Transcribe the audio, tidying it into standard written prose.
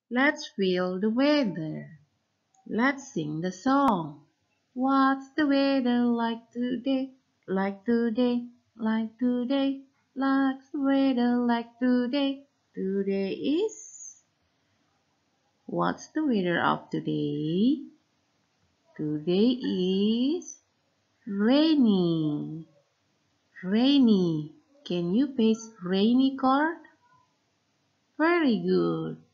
Let's feel the weather. Let's sing the song. What's the weather like today? Like today, like today, like the weather like today. Today is. What's the weather of today? Today is rainy. Rainy. Can you paste rainy card? Very good.